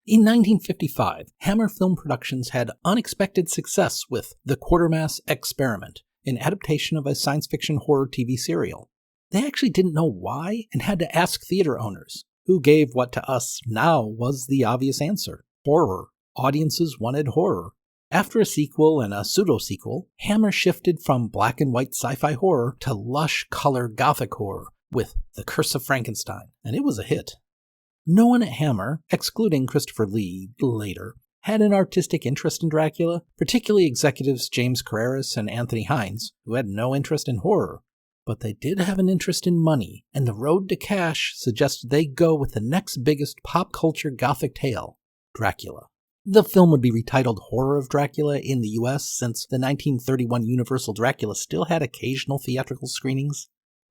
In 1955, Hammer Film Productions had unexpected success with The Quatermass Experiment, an adaptation of a science fiction horror TV serial. They actually didn't know why and had to ask theater owners, who gave what to us now was the obvious answer: horror. Audiences wanted horror. After a sequel and a pseudo-sequel, Hammer shifted from black and white sci-fi horror to lush color gothic horror with The Curse of Frankenstein, and it was a hit. No one at Hammer, excluding Christopher Lee later, had an artistic interest in Dracula, particularly executives James Carreras and Anthony Hines, who had no interest in horror. But they did have an interest in money, and the road to cash suggested they go with the next biggest pop culture gothic tale, Dracula. The film would be retitled Horror of Dracula in the US since the 1931 Universal Dracula still had occasional theatrical screenings.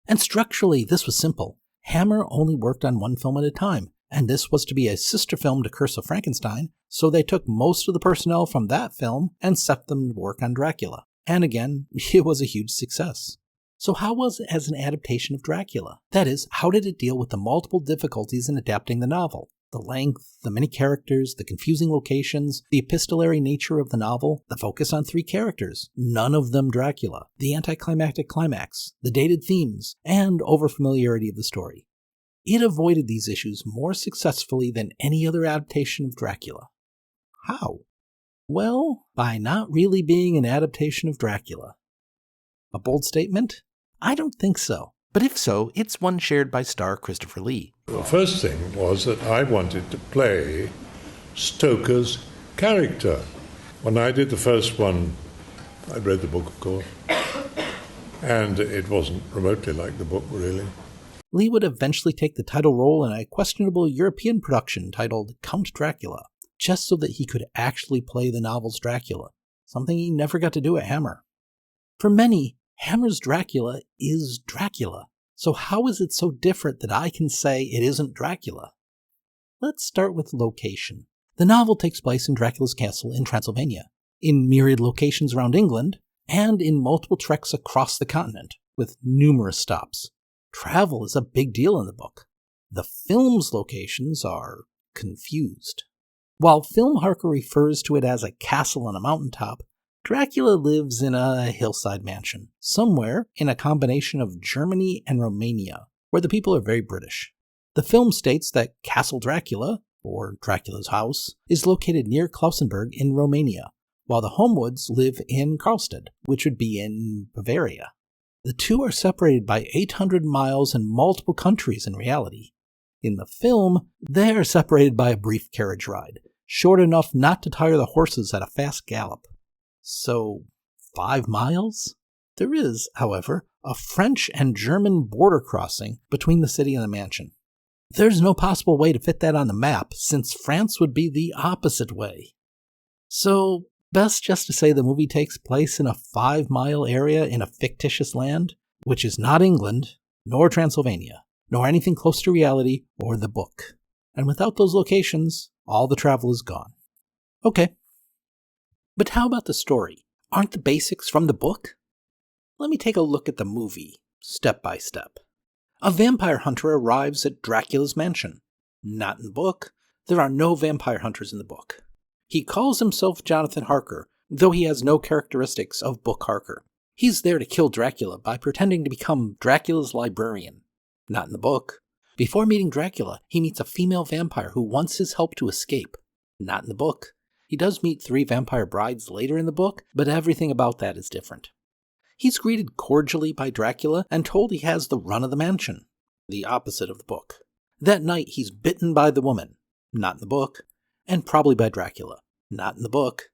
And structurally, this was simple. Hammer only worked on one film at a time, and this was to be a sister film to Curse of Frankenstein, so they took most of the personnel from that film and set them to work on Dracula. And again, it was a huge success. So how was it as an adaptation of Dracula? That is, how did it deal with the multiple difficulties in adapting the novel? The length, the many characters, the confusing locations, the epistolary nature of the novel, the focus on 3 characters, none of them Dracula, the anticlimactic climax, the dated themes, and overfamiliarity of the story. It avoided these issues more successfully than any other adaptation of Dracula. How? Well, by not really being an adaptation of Dracula. A bold statement? I don't think so. But if so, it's one shared by star Christopher Lee. The first thing was that I wanted to play Stoker's character. When I did the first one, I read the book, of course, and it wasn't remotely like the book, really. Lee would eventually take the title role in a questionable European production titled Count Dracula, just so that he could actually play the novel's Dracula, something he never got to do at Hammer. For many, Hammer's Dracula is Dracula, so how is it so different that I can say it isn't Dracula? Let's start with location. The novel takes place in Dracula's castle in Transylvania, in myriad locations around England, and in multiple treks across the continent, with numerous stops. Travel is a big deal in the book. The film's locations are confused. While Film Harker refers to it as a castle on a mountaintop, Dracula lives in a hillside mansion, somewhere in a combination of Germany and Romania, where the people are very British. The film states that Castle Dracula, or Dracula's house, is located near Klausenburg in Romania, while the Homewoods live in Karlstadt, which would be in Bavaria. The two are separated by 800 miles and multiple countries in reality. In the film, they are separated by a brief carriage ride, short enough not to tire the horses at a fast gallop. So, 5 miles? There is, however, a French and German border crossing between the city and the mansion. There's no possible way to fit that on the map, since France would be the opposite way. So, best just to say the movie takes place in a 5-mile area in a fictitious land, which is not England, nor Transylvania, nor anything close to reality or the book. And without those locations, all the travel is gone. Okay. But how about the story? Aren't the basics from the book? Let me take a look at the movie, step by step. A vampire hunter arrives at Dracula's mansion. Not in the book. There are no vampire hunters in the book. He calls himself Jonathan Harker, though he has no characteristics of Book Harker. He's there to kill Dracula by pretending to become Dracula's librarian. Not in the book. Before meeting Dracula, he meets a female vampire who wants his help to escape. Not in the book. He does meet 3 vampire brides later in the book, but everything about that is different. He's greeted cordially by Dracula and told he has the run of the mansion. The opposite of the book. That night he's bitten by the woman. Not in the book. And probably by Dracula. Not in the book.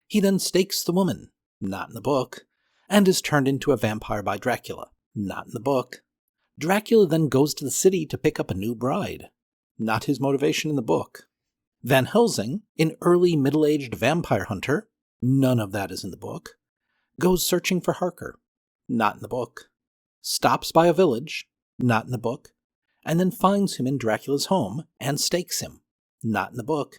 He then stakes the woman. Not in the book. And is turned into a vampire by Dracula. Not in the book. Dracula then goes to the city to pick up a new bride. Not his motivation in the book. Van Helsing, an early middle-aged vampire hunter, none of that is in the book, goes searching for Harker. Not in the book. Stops by a village. Not in the book. And then finds him in Dracula's home and stakes him. Not in the book.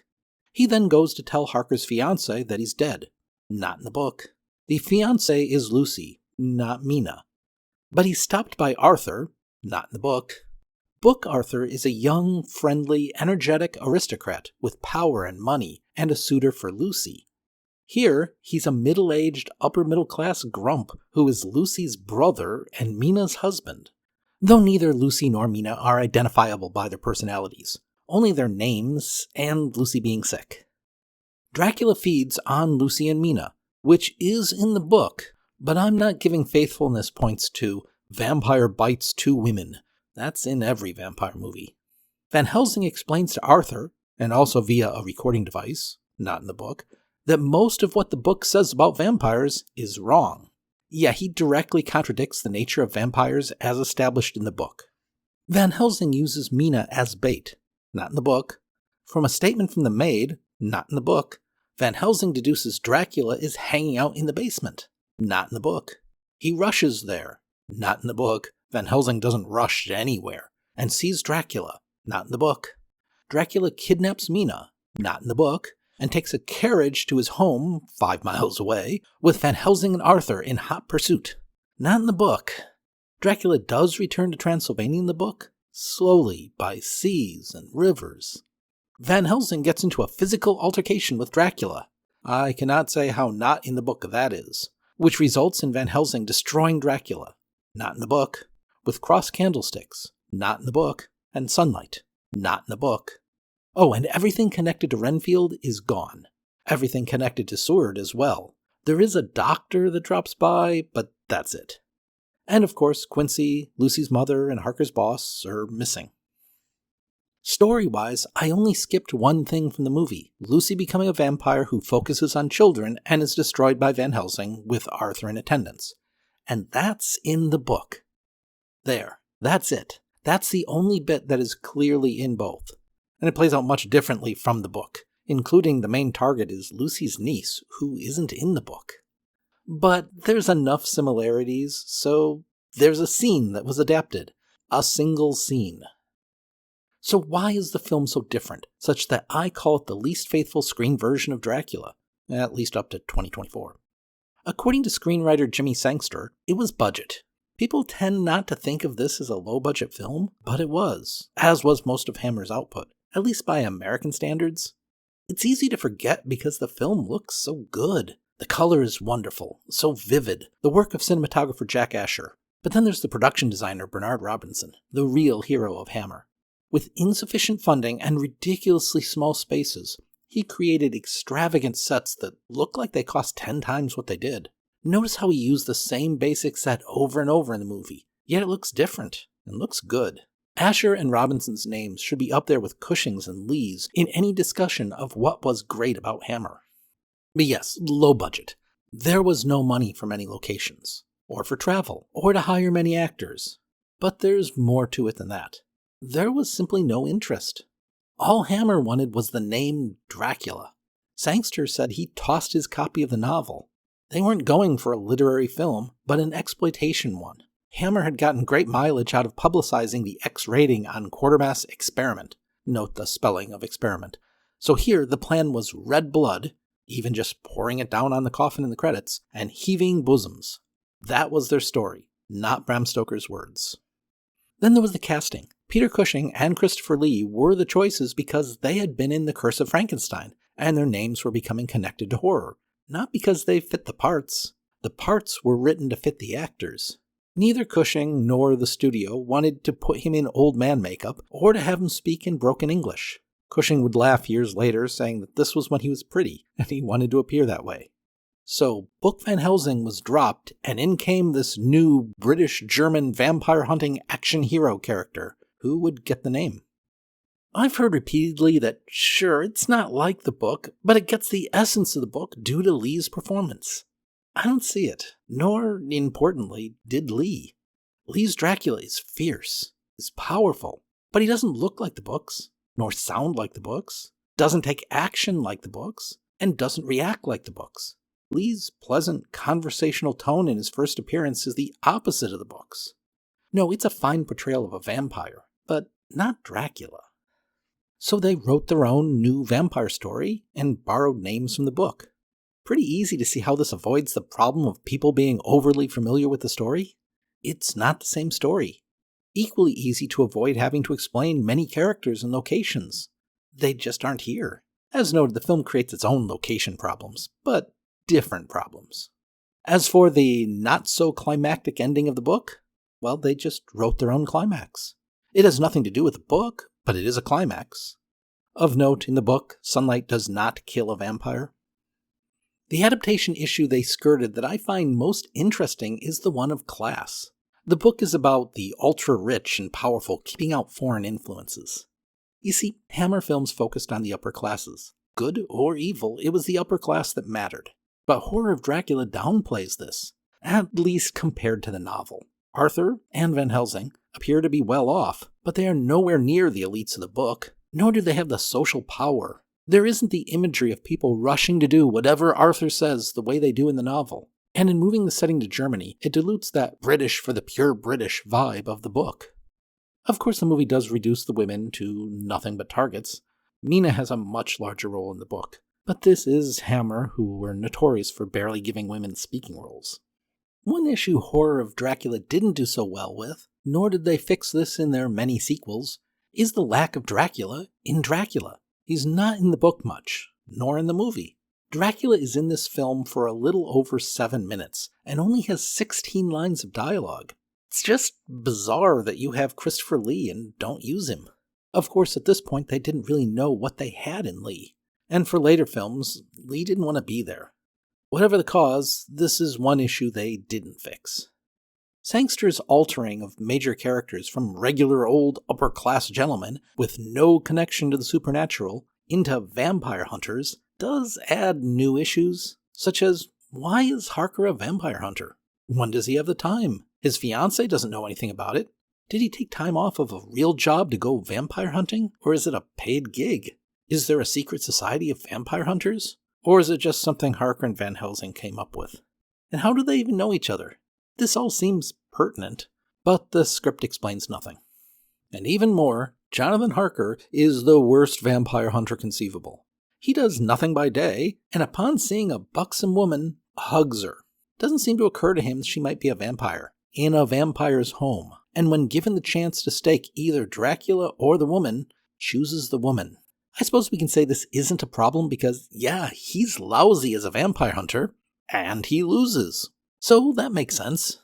He then goes to tell Harker's fiancée that he's dead. Not in the book. The fiancée is Lucy, not Mina. But he's stopped by Arthur, not in the book. Book Arthur is a young, friendly, energetic aristocrat with power and money and a suitor for Lucy. Here, he's a middle-aged, upper-middle-class grump who is Lucy's brother and Mina's husband. Though neither Lucy nor Mina are identifiable by their personalities, only their names and Lucy being sick. Dracula feeds on Lucy and Mina, which is in the book, but I'm not giving faithfulness points to vampire bites two women. That's in every vampire movie. Van Helsing explains to Arthur, and also via a recording device, not in the book, that most of what the book says about vampires is wrong. Yeah, he directly contradicts the nature of vampires as established in the book. Van Helsing uses Mina as bait, not in the book. From a statement from the maid, not in the book, Van Helsing deduces Dracula is hanging out in the basement, not in the book. He rushes there, not in the book. Van Helsing doesn't rush anywhere, and sees Dracula, not in the book. Dracula kidnaps Mina, not in the book, and takes a carriage to his home, 5 miles away, with Van Helsing and Arthur in hot pursuit. Not in the book. Dracula does return to Transylvania in the book, slowly, by seas and rivers. Van Helsing gets into a physical altercation with Dracula. I cannot say how not in the book that is, which results in Van Helsing destroying Dracula. Not in the book. With cross candlesticks. Not in the book. And sunlight. Not in the book. Oh, and everything connected to Renfield is gone. Everything connected to Seward as well. There is a doctor that drops by, but that's it. And of course, Quincy, Lucy's mother, and Harker's boss are missing. Story-wise, I only skipped one thing from the movie, Lucy becoming a vampire who focuses on children and is destroyed by Van Helsing with Arthur in attendance. And that's in the book. There, that's it. That's the only bit that is clearly in both. And it plays out much differently from the book, including the main target is Lucy's niece, who isn't in the book. But there's enough similarities, so there's a scene that was adapted. A single scene. So why is the film so different, such that I call it the least faithful screen version of Dracula, at least up to 2024? According to screenwriter Jimmy Sangster, it was budget. People tend not to think of this as a low-budget film, but it was, as was most of Hammer's output, at least by American standards. It's easy to forget because the film looks so good. The color is wonderful, so vivid, the work of cinematographer Jack Asher. But then there's the production designer Bernard Robinson, the real hero of Hammer. With insufficient funding and ridiculously small spaces, he created extravagant sets that look like they cost 10 times what they did. Notice how he used the same basic set over and over in the movie, yet it looks different and looks good. Asher and Robinson's names should be up there with Cushing's and Lee's in any discussion of what was great about Hammer. But yes, low budget. There was no money for many locations, or for travel, or to hire many actors. But there's more to it than that. There was simply no interest. All Hammer wanted was the name Dracula. Sangster said he tossed his copy of the novel. They weren't going for a literary film, but an exploitation one. Hammer had gotten great mileage out of publicizing the X rating on Quatermass Experiment. Note the spelling of experiment. So here the plan was red blood, even just pouring it down on the coffin in the credits, and heaving bosoms. That was their story, not Bram Stoker's words. Then there was the casting. Peter Cushing and Christopher Lee were the choices because they had been in The Curse of Frankenstein, and their names were becoming connected to horror. Not because they fit the parts. The parts were written to fit the actors. Neither Cushing nor the studio wanted to put him in old man makeup or to have him speak in broken English. Cushing would laugh years later, saying that this was when he was pretty, and he wanted to appear that way. So, Book Van Helsing was dropped, and in came this new British-German vampire-hunting action hero character, who would get the name. I've heard repeatedly that, sure, it's not like the book, but it gets the essence of the book due to Lee's performance. I don't see it, nor, importantly, did Lee. Lee's Dracula is fierce, is powerful, but he doesn't look like the books, nor sound like the books, doesn't take action like the books, and doesn't react like the books. Lee's pleasant, conversational tone in his first appearance is the opposite of the books. No, it's a fine portrayal of a vampire, but not Dracula. So they wrote their own new vampire story and borrowed names from the book. Pretty easy to see how this avoids the problem of people being overly familiar with the story. It's not the same story. Equally easy to avoid having to explain many characters and locations. They just aren't here. As noted, the film creates its own location problems, but different problems. As for the not-so-climactic ending of the book, well, they just wrote their own climax. It has nothing to do with the book, but it is a climax. Of note, in the book, sunlight does not kill a vampire. The adaptation issue they skirted that I find most interesting is the one of class. The book is about the ultra-rich and powerful keeping out foreign influences. You see, Hammer films focused on the upper classes. Good or evil, it was the upper class that mattered. But Horror of Dracula downplays this, at least compared to the novel. Arthur and Van Helsing appear to be well off, but they are nowhere near the elites of the book, nor do they have the social power. There isn't the imagery of people rushing to do whatever Arthur says the way they do in the novel. And in moving the setting to Germany, it dilutes that British for the pure British vibe of the book. Of course, the movie does reduce the women to nothing but targets. Mina has a much larger role in the book, but this is Hammer, who were notorious for barely giving women speaking roles. One issue Horror of Dracula didn't do so well with, nor did they fix this in their many sequels, is the lack of Dracula in Dracula. He's not in the book much, nor in the movie. Dracula is in this film for a little over 7 minutes, and only has 16 lines of dialogue. It's just bizarre that you have Christopher Lee and don't use him. Of course, at this point, they didn't really know what they had in Lee. And for later films, Lee didn't want to be there. Whatever the cause, this is one issue they didn't fix. Sangster's altering of major characters from regular old upper-class gentlemen with no connection to the supernatural into vampire hunters does add new issues, such as, why is Harker a vampire hunter? When does he have the time? His fiancée doesn't know anything about it. Did he take time off of a real job to go vampire hunting, or is it a paid gig? Is there a secret society of vampire hunters? Or is it just something Harker and Van Helsing came up with? And how do they even know each other? This all seems pertinent, but the script explains nothing. And even more, Jonathan Harker is the worst vampire hunter conceivable. He does nothing by day, and upon seeing a buxom woman, hugs her. Doesn't seem to occur to him that she might be a vampire, in a vampire's home, and when given the chance to stake either Dracula or the woman, chooses the woman. I suppose we can say this isn't a problem because, yeah, he's lousy as a vampire hunter, and he loses. So that makes sense.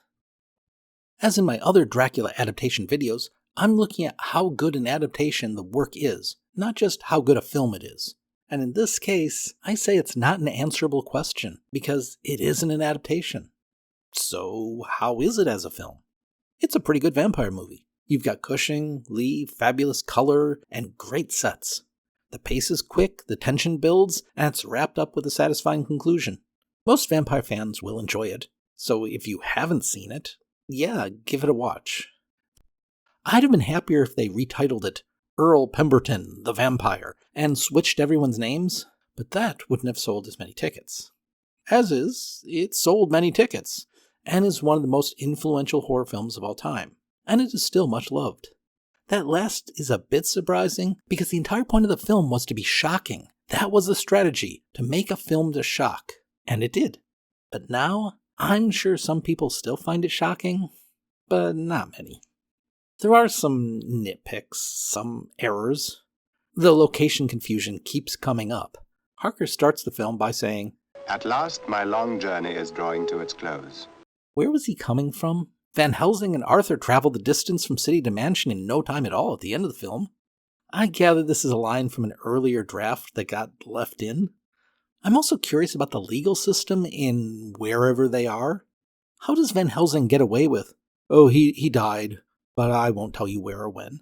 As in my other Dracula adaptation videos, I'm looking at how good an adaptation the work is, not just how good a film it is. And in this case, I say it's not an answerable question, because it isn't an adaptation. So how is it as a film? It's a pretty good vampire movie. You've got Cushing, Lee, fabulous color, and great sets. The pace is quick, the tension builds, and it's wrapped up with a satisfying conclusion. Most vampire fans will enjoy it, so if you haven't seen it, yeah, give it a watch. I'd have been happier if they retitled it Earl Pemberton, the Vampire, and switched everyone's names, but that wouldn't have sold as many tickets. As is, it sold many tickets, and is one of the most influential horror films of all time, and it is still much loved. That last is a bit surprising, because the entire point of the film was to be shocking. That was the strategy, to make a film to shock, and it did. But now, I'm sure some people still find it shocking, but not many. There are some nitpicks, some errors. The location confusion keeps coming up. Harker starts the film by saying, "At last, my long journey is drawing to its close." Where was he coming from? Van Helsing and Arthur travel the distance from city to mansion in no time at all at the end of the film. I gather this is a line from an earlier draft that got left in. I'm also curious about the legal system in wherever they are. How does Van Helsing get away with, oh, he died, but I won't tell you where or when?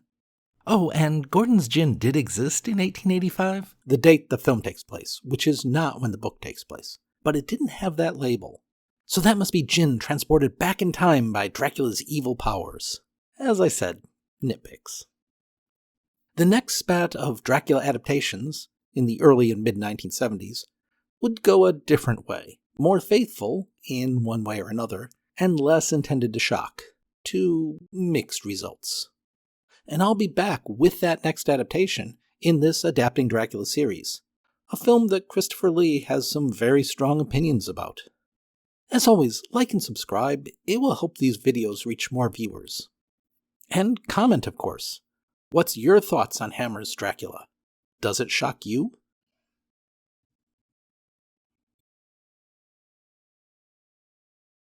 Oh, and Gordon's Gin did exist in 1885, the date the film takes place, which is not when the book takes place. But it didn't have that label. So that must be gin transported back in time by Dracula's evil powers. As I said, nitpicks. The next spat of Dracula adaptations, in the early and mid-1970s, would go a different way, more faithful, in one way or another, and less intended to shock, to mixed results. And I'll be back with that next adaptation in this Adapting Dracula series, a film that Christopher Lee has some very strong opinions about. As always, like and subscribe, it will help these videos reach more viewers. And comment, of course. What's your thoughts on Hammer's Dracula? Does it shock you?